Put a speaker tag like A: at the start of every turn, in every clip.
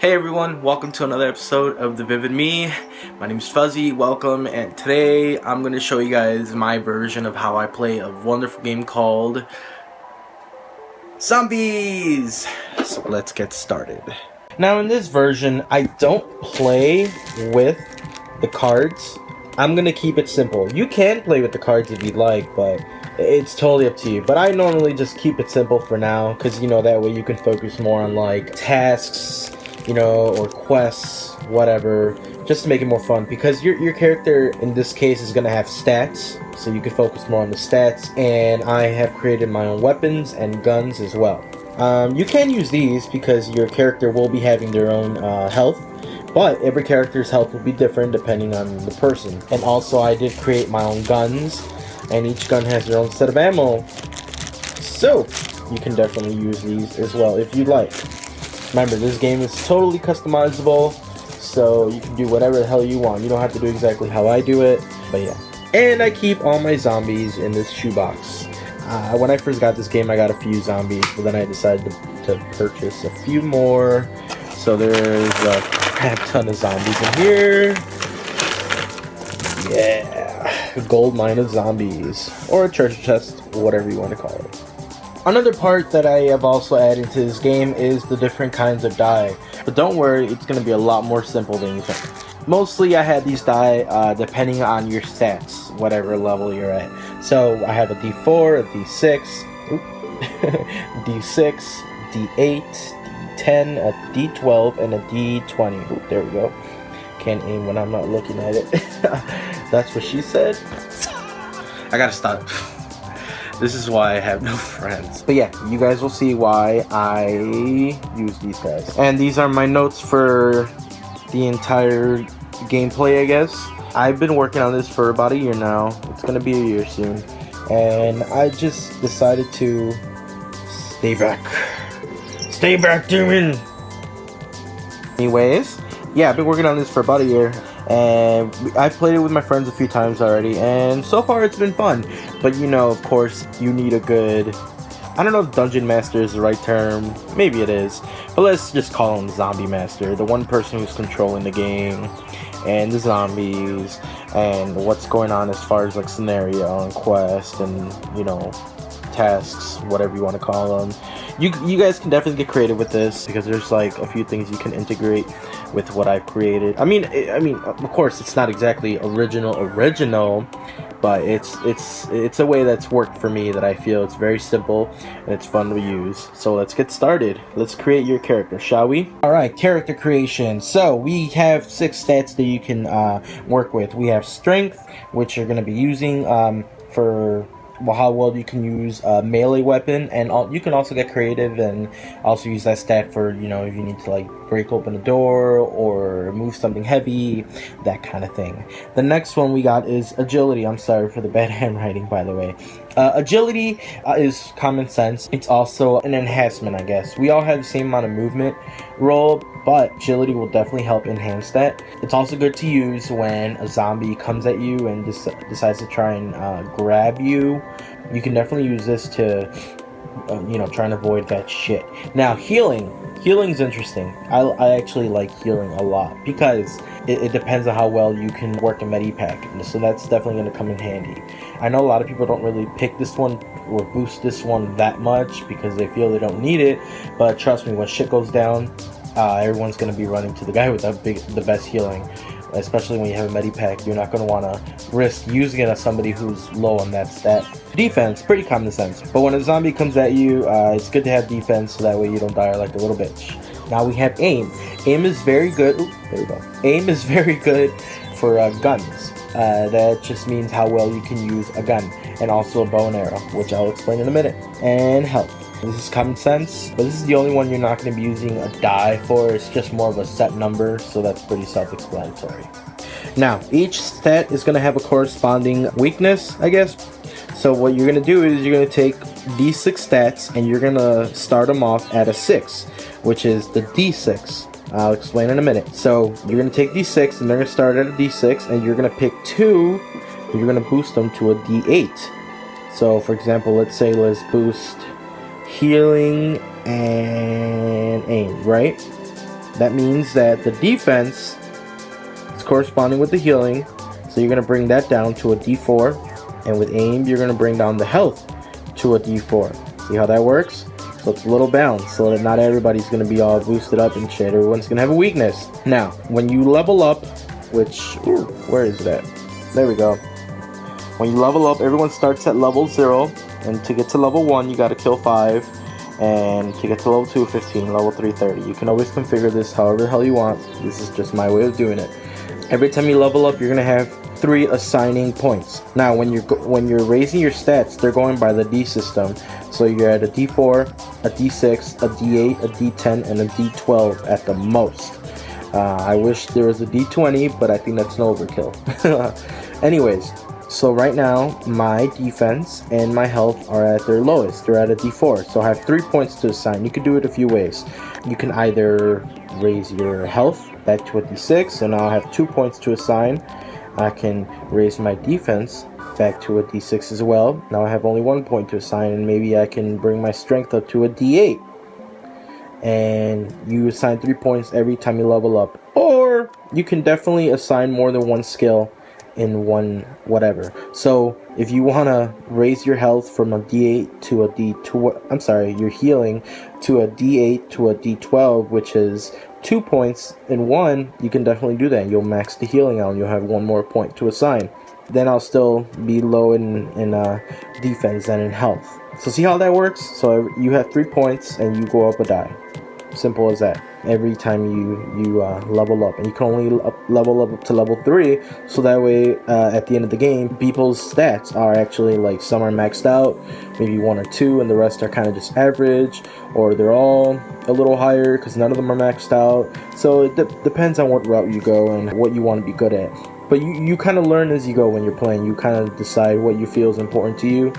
A: Hey everyone, welcome to another episode of The Vivid Me. My name is Fuzzy, welcome, and today I'm going to show you guys my version of how I play a wonderful game called Zombies! So let's get started. Now in this version, I don't play with the cards. I'm going to keep it simple. You can play with the cards if you'd like, but it's totally up to you. But I normally just keep it simple for now, because that way you can focus more on like tasks, or quests, whatever, just to make it more fun, because your character in this case is going to have stats, so you can focus more on the stats, and I have created my own weapons and guns as well. You can use these because your character will be having their own health, but every character's health will be different depending on the person. And also I did create my own guns, and each gun has their own set of ammo, so you can definitely use these as well if you'd like. Remember, this game is totally customizable, so you can do whatever the hell you want. You don't have to do exactly how I do it, but yeah. And I keep all my zombies in this shoebox. When I first got this game, I got a few zombies, but then I decided to purchase a few more. So there's a crap ton of zombies in here. Yeah, a gold mine of zombies, or a treasure chest, whatever you want to call it. Another part that I have also added to this game is the different kinds of die. But don't worry, it's going to be a lot more simple than you think. Mostly I had these die depending on your stats, whatever level you're at. So I have a D4, a D6, D6, D8, D10, a D12, and a D20. Oop, there we go. Can't aim when I'm not looking at it. That's what she said. I gotta stop. This is why I have no friends. But yeah, you guys will see why I use these guys. And these are my notes for the entire gameplay, I guess. I've been working on this for about a year now. It's gonna be a year soon. And I just decided to stay back. Stay back, demon! Anyways, yeah, I've been working on this for about a year. And I've played it with my friends a few times already, and so far it's been fun. But of course, you need a good, I don't know if Dungeon Master is the right term, maybe it is, but let's just call him Zombie Master, the one person who's controlling the game, and the zombies, and what's going on as far as like scenario and quest, and tasks, whatever you want to call them. You guys can definitely get creative with this, because there's like a few things you can integrate with what I've created. I mean, of course, it's not exactly original, but it's a way that's worked for me that I feel it's very simple and it's fun to use. So let's get started. Let's create your character, shall we? Alright, character creation. So we have 6 stats that you can work with. We have strength, which you're going to be using for how well you can use a melee weapon, and you can also get creative and also use that stat for if you need to like break open a door or move something heavy, that kind of thing. The next one we got is agility. I'm sorry for the bad handwriting, by the way. Agility is common sense. It's also an enhancement, I guess. We all have the same amount of movement roll, but agility will definitely help enhance that. It's also good to use when a zombie comes at you and decides to try and grab you. You can definitely use this to try and avoid that shit. Now, healing's interesting. I actually like healing a lot, because it depends on how well you can work a Medipack, so that's definitely going to come in handy. I know a lot of people don't really pick this one or boost this one that much because they feel they don't need it, but trust me, when shit goes down, everyone's going to be running to the guy with the best healing. Especially when you have a Medipack, you're not going to want to risk using it on somebody who's low on that stat. Defense, pretty common sense. But when a zombie comes at you, it's good to have defense, so that way you don't die like a little bitch. Now we have aim. Aim is very good. Ooh, there we go. Aim is very good for guns. That just means how well you can use a gun. And also a bow and arrow, which I'll explain in a minute. And health. This is common sense, but this is the only one you're not going to be using a die for. It's just more of a set number, so that's pretty self-explanatory. Now, each stat is going to have a corresponding weakness, I guess. So what you're going to do is you're going to take these 6 stats, and you're going to start them off at a 6, which is the D6. I'll explain in a minute. So you're going to take these 6, and they're going to start at a D6, and you're going to pick 2, and you're going to boost them to a D8. So, for example, let's boost healing and aim, right? That means that the defense is corresponding with the healing. So you're going to bring that down to a D4. And with aim, you're going to bring down the health to a D4. See how that works? So it's a little balanced, so that not everybody's going to be all boosted up and shit. Everyone's going to have a weakness. Now, when you level up, which, ooh, where is that? There we go. When you level up, everyone starts at level 0. And to get to level 1, you got to kill 5. And to get to level 2, 15. Level 3, 30. You can always configure this however the hell you want. This is just my way of doing it. Every time you level up, you're going to have 3 assigning points. Now, when you're raising your stats, they're going by the D system. So you're at a D4, a D6, a D8, a D10, and a D12 at the most. I wish there was a D20, but I think that's an overkill. Anyways, so right now, my defense and my health are at their lowest. They're at a D4, so I have 3 points to assign. You can do it a few ways. You can either raise your health back to a D6, and I'll have 2 points to assign. I can raise my defense back to a D6 as well. Now I have only 1 point to assign, and maybe I can bring my strength up to a D8. And you assign 3 points every time you level up. Or you can definitely assign more than one skill in one whatever. So if you want to raise your health from a D8 to a D2, I'm sorry, your healing to a D8 to a D12, which is 2 points in one, you can definitely do that. You'll max the healing out and you'll have 1 more point to assign. Then I'll still be low in defense and in health. So see how that works? So you have 3 points and you go up a die. Simple as that. Every time you level up, and you can only level up to level 3, so that way at the end of the game, people's stats are actually like, some are maxed out, maybe 1 or 2, and the rest are kind of just average, or they're all a little higher because none of them are maxed out. So it depends on what route you go and what you want to be good at. But you kind of learn as you go when you're playing. You kind of decide what you feel is important to you.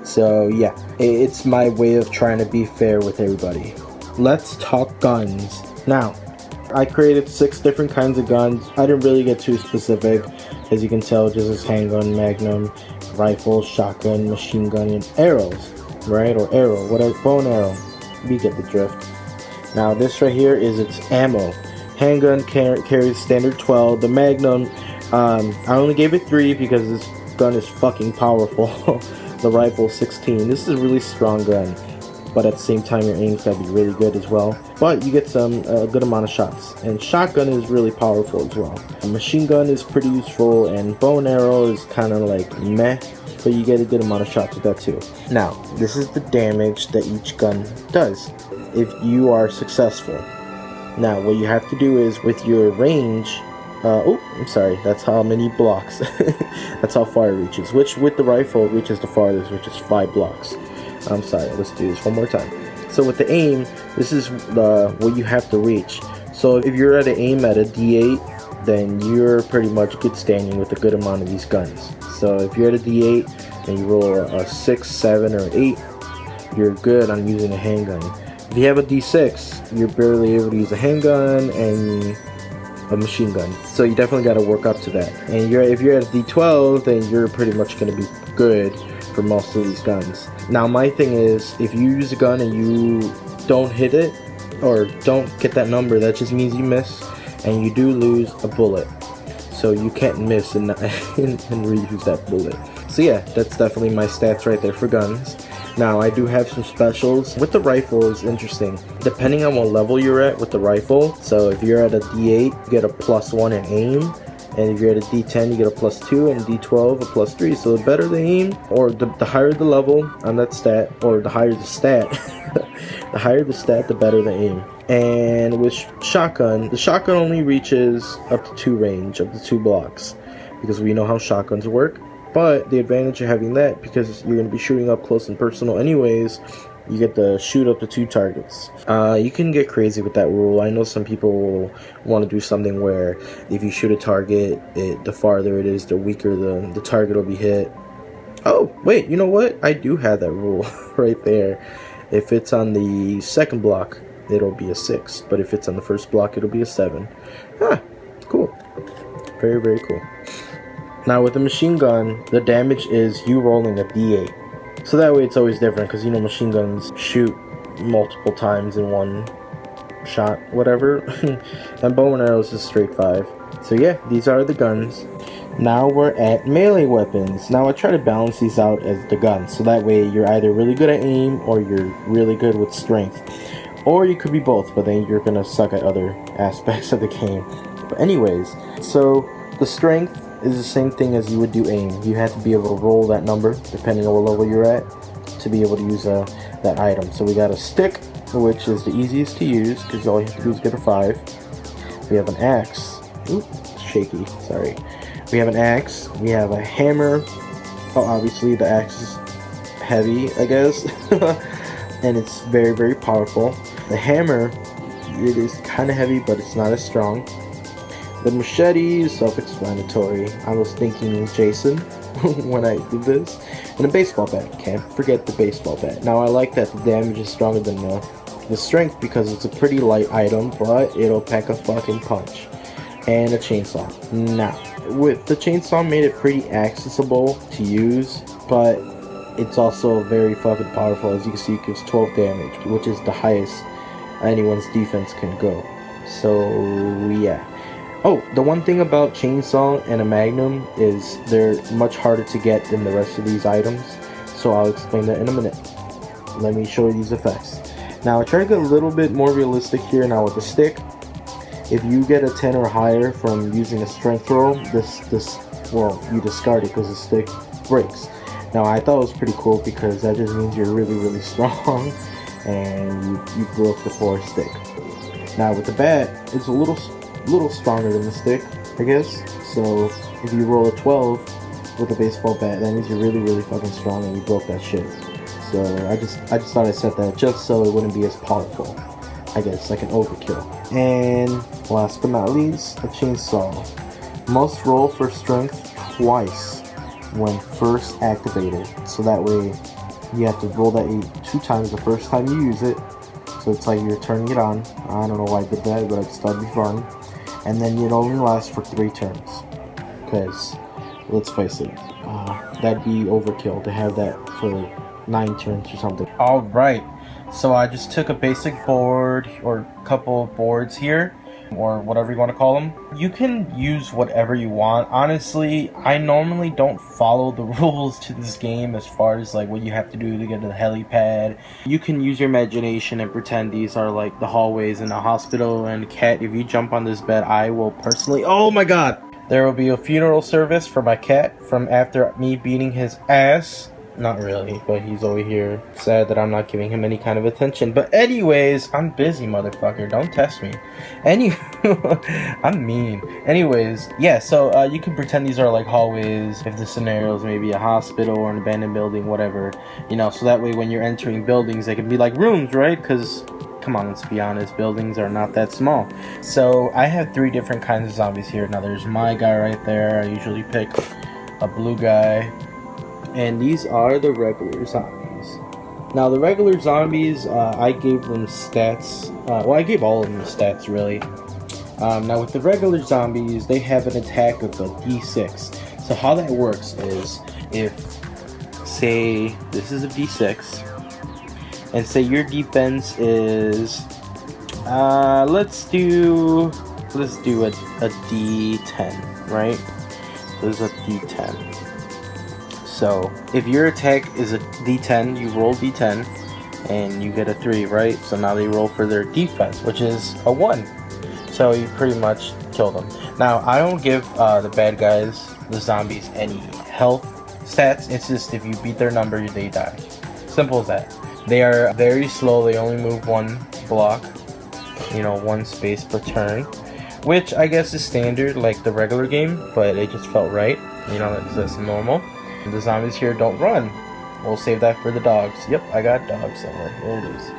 A: So yeah, it's my way of trying to be fair with everybody. Let's talk guns. Now, I created 6 different kinds of guns. I didn't really get too specific. As you can tell, just as handgun, magnum, rifle, shotgun, machine gun, and arrows, right? Or arrow, whatever, bow and arrow. You get the drift. Now, this right here is its ammo. Handgun carries standard 12. The magnum, I only gave it 3 because this gun is fucking powerful. The rifle, 16. This is a really strong gun, but at the same time your aim's gotta be really good as well. But you get a good amount of shots. And shotgun is really powerful as well. A machine gun is pretty useful, and bow and arrow is kind of like meh, but you get a good amount of shots with that too. Now, this is the damage that each gun does if you are successful. Now, what you have to do is, with your range, I'm sorry, that's how many blocks. That's how far it reaches, which with the rifle it reaches the farthest, which is 5 blocks. I'm sorry, let's do this one more time. So with the aim, this is what you have to reach. So if you're at an aim at a D8, then you're pretty much good standing with a good amount of these guns. So if you're at a D8 and you roll a 6, 7, or 8, you're good on using a handgun. If you have a D6, you're barely able to use a handgun and a machine gun. So you definitely got to work up to that. And if you're at a D12, then you're pretty much going to be good for most of these guns. Now my thing is, if you use a gun and you don't hit it or don't get that number, that just means you miss, and you do lose a bullet. So you can't miss and reuse that bullet. So yeah, that's definitely my stats right there for guns. Now I do have some specials. With the rifle is interesting. Depending on what level you're at with the rifle, so if you're at a D8, you get a +1 in aim. And if you're at a D10, you get a +2, and D12 a +3. So the better the aim, or the higher the level on that stat, or the higher the stat, the higher the stat, the better the aim. And with shotgun, the shotgun only reaches up to 2 range, up to 2 blocks, because we know how shotguns work. But the advantage of having that, because you're going to be shooting up close and personal anyways, you get to shoot up to 2 targets. You can get crazy with that rule. I know some people want to do something where if you shoot a target, the farther it is, the weaker the target will be hit. Oh, wait, you know what? I do have that rule right there. If it's on the second block, it'll be a 6. But if it's on the first block, it'll be a 7. Cool. Very, very cool. Now with the machine gun, the damage is you rolling a D8. So that way it's always different, because you know machine guns shoot multiple times in one shot, whatever. And bow and arrows is straight 5. So yeah, these are the guns. Now we're at melee weapons. Now I try to balance these out as the guns, so that way you're either really good at aim or you're really good with strength. Or you could be both, but then you're gonna suck at other aspects of the game. But anyways, so the strength is the same thing as you would do aim. You have to be able to roll that number, depending on what level you're at, to be able to use that item. So we got a stick, which is the easiest to use, because all you have to do is get a 5. We have an axe. Oop, shaky, sorry. We have an axe, we have a hammer. Oh, obviously the axe is heavy, I guess. And it's very, very powerful. The hammer, it is kind of heavy, but it's not as strong. The machete is self-explanatory. I was thinking Jason when I did this. And a baseball bat, can't forget the baseball bat. Now I like that the damage is stronger than the strength because it's a pretty light item, but it'll pack a fucking punch. And a chainsaw. Now, with the chainsaw made it pretty accessible to use, but it's also very fucking powerful. As you can see, it gives 12 damage, which is the highest anyone's defense can go. So yeah. Oh, the one thing about chainsaw and a magnum is they're much harder to get than the rest of these items, so I'll explain that in a minute. Let me show you these effects. Now I try to get a little bit more realistic here. Now with the stick, if you get a 10 or higher from using a strength roll, well, you discard it because the stick breaks. Now I thought it was pretty cool because that just means you're really, really strong and you broke the 4 stick. Now with the bat, it's a little stronger than the stick, I guess. So if you roll a 12 with a baseball bat, that means you're really, really fucking strong and you broke that shit. So I just thought I said that just so it wouldn't be as powerful. I guess like an overkill. And last but not least, a chainsaw. Must roll for strength twice when first activated. So that way you have to roll that 2 times the first time you use it. So it's like you're turning it on. I don't know why I did that, but I just thought it'd be fun. And then it only lasts for 3 turns. Because, let's face it, that'd be overkill to have that for 9 turns or something. Alright, so I just took a basic board, or a couple of boards here, or whatever you want to call them. You can use whatever you want. Honestly, I normally don't follow the rules to this game as far as like what you have to do to get to the helipad. You can use your imagination and pretend these are like the hallways in a hospital. And cat, if you jump on this bed, I will personally, oh my god, there will be a funeral service for my cat from after me beating his ass. Not really, but he's over here sad that I'm not giving him any kind of attention. But anyways, I'm busy, motherfucker. Don't test me. I'm mean. Anyways, yeah, so you can pretend these are like hallways if the scenario is maybe a hospital or an abandoned building, whatever. You know, so that way when you're entering buildings, they can be like rooms, right? Because, come on, let's be honest, buildings are not that small. So I have 3 different kinds of zombies here. Now there's my guy right there. I usually pick a blue guy. And these are the regular zombies. Now the regular zombies, I gave them stats. Well, I gave all of them stats, really. Now with the regular zombies, they have an attack of a d6. So how that works is, if, say, this is a d6, and say your defense is, let's do a d10, right? So this is a d10. So if your attack is a d10, you roll d10 and you get a 3, right? So now they roll for their defense, which is a 1. So you pretty much kill them. Now I don't give the bad guys, the zombies, any health stats. It's just if you beat their number, they die. Simple as that. They are very slow. They only move 1 block, you know, 1 space per turn, which I guess is standard like the regular game, but it just felt right. You know, that's normal. The zombies here don't run. We'll save that for the dogs. Yep, I got dogs somewhere. There it is.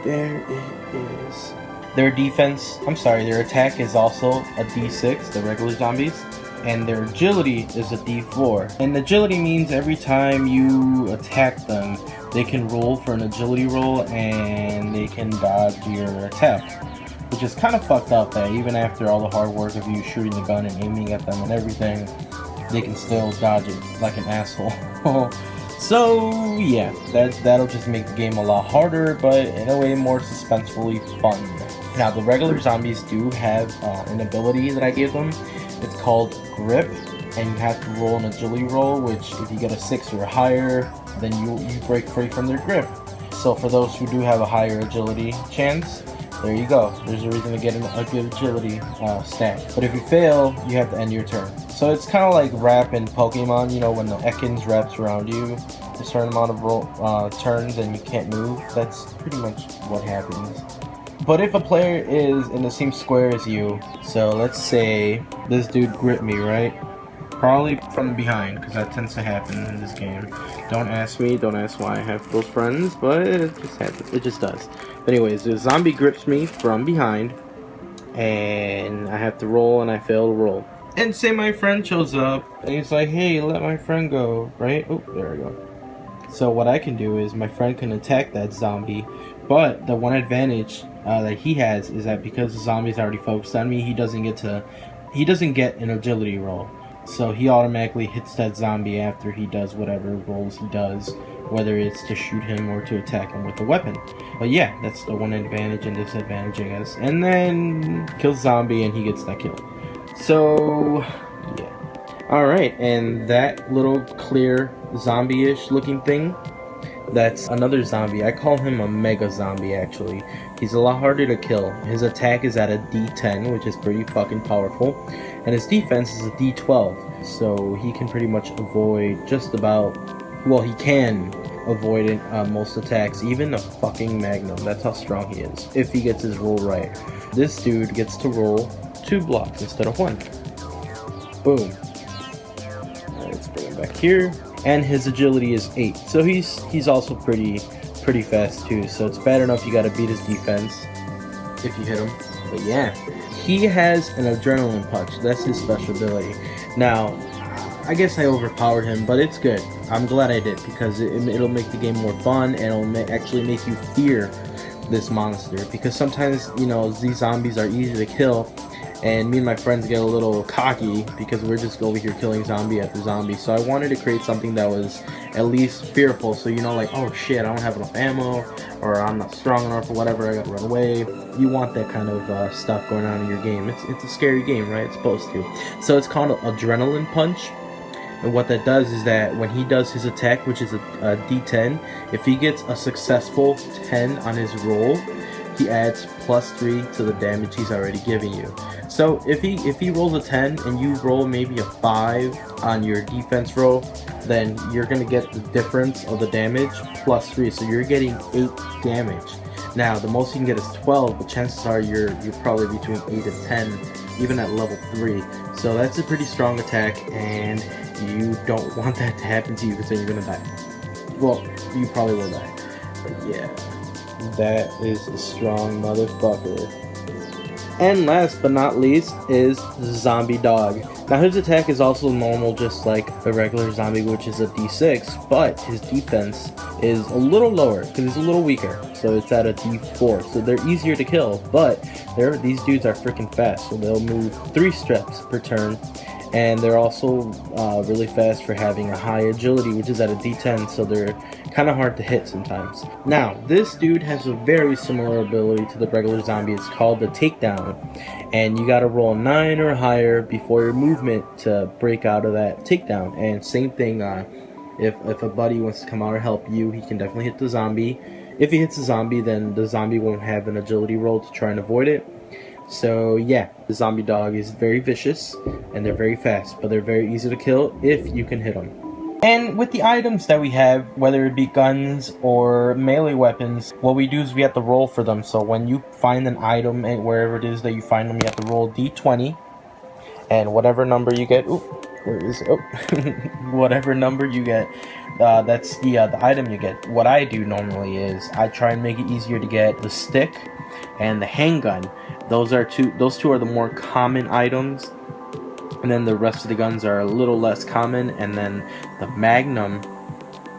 A: There it is. Their defense, their attack is also a d6, the regular zombies. And their agility is a d4. And agility means every time you attack them, they can roll for an agility roll and they can dodge your attack. Which is kind of fucked up that even after all the hard work of you shooting the gun and aiming at them and everything, they can still dodge it like an asshole. So yeah, that'll just make the game a lot harder, but in a way more suspensefully fun. Now, the regular zombies do have an ability that I gave them. It's called Grip, and you have to roll an agility roll, which if you get a 6 or higher, then you break free from their grip. So for those who do have a higher agility chance, there you go. There's a reason to get a good agility stat. But if you fail, you have to end your turn. So it's kind of like Wrap in Pokemon, you know, when the Ekans wraps around you a certain amount of turns and you can't move. That's pretty much what happens. But if a player is in the same square as you, so let's say this dude gripped me, right? Probably from behind, because that tends to happen in this game. Don't ask me, don't ask why I have those friends, but it just happens, it just does. But anyways, the zombie grips me from behind, and I have to roll, and I fail to roll. And say my friend shows up, and he's like, hey, let my friend go, right? Oh, there we go. So what I can do is my friend can attack that zombie, but the one advantage that he has is that because the zombie's already focused on me, he doesn't get an agility roll. So he automatically hits that zombie after he does whatever rolls he does, whether it's to shoot him or to attack him with a weapon. But yeah, that's the one advantage and disadvantage, I guess. And then kills zombie and he gets that kill. So yeah. Alright, and that little clear zombie-ish looking thing, that's another zombie. I call him a mega zombie, actually. He's a lot harder to kill. His attack is at a D10, which is pretty fucking powerful. And his defense is a D12. So he can pretty much avoid just about... Well, he can avoid most attacks, even a fucking Magnum. That's how strong he is, if he gets his roll right. This dude gets to roll 2 blocks instead of 1. Boom. Alright, let's bring him back here. And his agility is 8, so he's also pretty fast too. So it's bad enough you gotta beat his defense if you hit him. But yeah, he has an adrenaline punch. That's his special ability. Now, I guess I overpowered him, but it's good. I'm glad I did, because it'll make the game more fun, and it'll actually make you fear this monster. Because sometimes, you know, these zombies are easy to kill, and me and my friends get a little cocky because we're just over here killing zombie after zombie. So I wanted to create something that was at least fearful, so you know, like, oh shit, I don't have enough ammo, or I'm not strong enough, or whatever, I gotta run away. You want that kind of stuff going on in your game. It's a scary game, right? It's supposed to. So it's called Adrenaline Punch. And what that does is that when he does his attack, which is a D10, if he gets a successful 10 on his roll, he adds +3 to the damage he's already giving you. So if he rolls a 10 and you roll maybe a 5 on your defense roll, then you're gonna get the difference of the damage +3, so you're getting 8 damage. Now the most you can get is 12, but chances are you're probably between 8 and 10, even at level 3. So that's a pretty strong attack, and you don't want that to happen to you, because then you're gonna die. Well, you probably will die, but yeah. That is a strong motherfucker. And last but not least is Zombie Dog. Now his attack is also normal, just like a regular zombie, which is a D6, but his defense is a little lower because he's a little weaker. So it's at a D4. So they're easier to kill, but these dudes are freaking fast. So they'll move 3 steps per turn. And they're also really fast for having a high agility, which is at a D10, so they're kind of hard to hit sometimes. Now, this dude has a very similar ability to the regular zombie. It's called the Takedown, and you gotta roll 9 or higher before your movement to break out of that takedown. And same thing, if a buddy wants to come out or help you, he can definitely hit the zombie. If he hits the zombie, then the zombie won't have an agility roll to try and avoid it. So yeah, the Zombie Dog is very vicious, and they're very fast, but they're very easy to kill if you can hit them. And with the items that we have, whether it be guns or melee weapons, what we do is we have to roll for them. So when you find an item, and wherever it is that you find them, you have to roll D20, and whatever number you get, where is it? Oh, whatever number you get, that's the item you get. What I do normally is I try and make it easier to get the stick and the handgun. Those two are the more common items, and then the rest of the guns are a little less common. And then the Magnum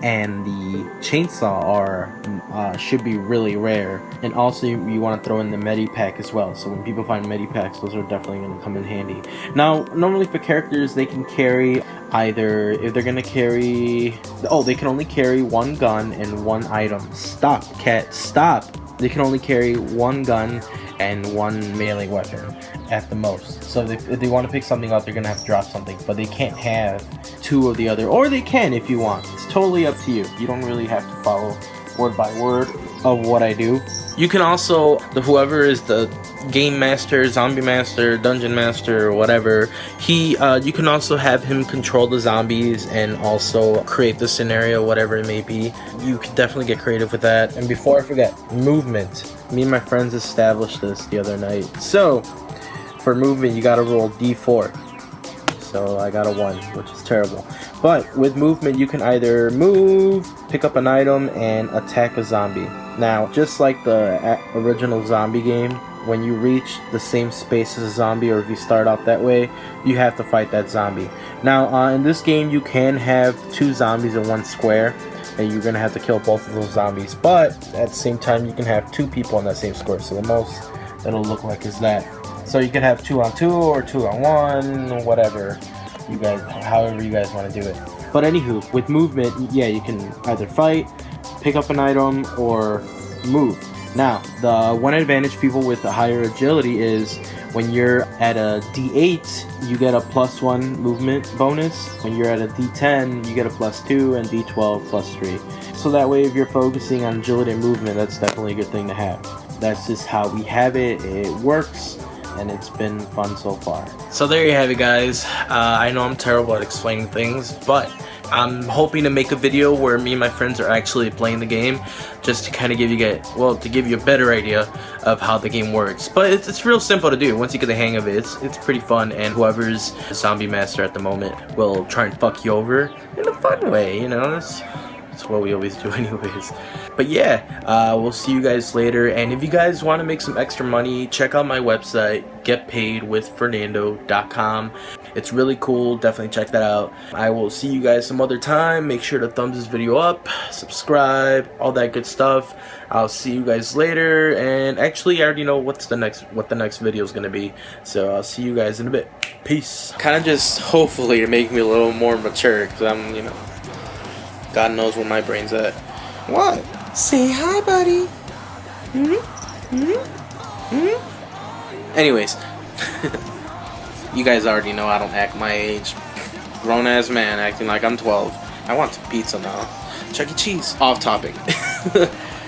A: and the chainsaw should be really rare. And also you want to throw in the Medipack as well. So when people find Medipacks, those are definitely going to come in handy. Now, normally for characters, they can carry either, if they're going to carry, they can only carry 1 gun and 1 item. Stop, cat, stop. They can only carry one gun and one melee weapon at the most. So if they want to pick something up, they're gonna have to drop something, but they can't have two of the other, or they can if you want. It's totally up to you. You don't really have to follow word by word of what I do. You can also, whoever is the game master, zombie master, dungeon master, or whatever, you can also have him control the zombies and also create the scenario, whatever it may be. You can definitely get creative with that. And before I forget, movement. Me and my friends established this the other night. So for movement, you gotta roll D4. So I got a 1, which is terrible. But with movement, you can either move, pick up an item, and attack a zombie. Now, just like the original zombie game, when you reach the same space as a zombie, or if you start off that way, you have to fight that zombie. Now, in this game, you can have 2 zombies in 1 square, and you're gonna have to kill both of those zombies. But at the same time, you can have 2 people in that same square. So the most it'll look like is that. So you can have 2 on 2 or 2 on 1, whatever you guys, however you guys want to do it. But anywho, with movement, yeah, you can either fight, pick up an item, or move. Now, the one advantage people with a higher agility is when you're at a D8, you get a +1 movement bonus. When you're at a D10, you get a +2, and D12 +3. So that way, if you're focusing on agility and movement, that's definitely a good thing to have. That's just how we have it. It works, and it's been fun so far. So there you have it, guys. I know I'm terrible at explaining things, but I'm hoping to make a video where me and my friends are actually playing the game, just to kind of give you a better idea of how the game works. But it's real simple to do. Once you get the hang of it, it's pretty fun, and whoever's zombie master at the moment will try and fuck you over in a fun way, you know? That's what we always do anyways. But yeah, we'll see you guys later, and if you guys want to make some extra money, check out my website, getpaidwithfernando.com. It's really cool. Definitely check that out. I will see you guys some other time. Make sure to thumbs this video up, subscribe, all that good stuff. I'll see you guys later, and actually I already know what the next video is gonna be, so I'll see you guys in a bit. Peace. Kind of just hopefully to make me a little more mature, because I'm, you know, God knows where my brain's at. What? Say hi, buddy. Anyways, you guys already know I don't act my age. Grown ass man acting like I'm 12. I want some pizza now. Chuck E. Cheese. Off topic.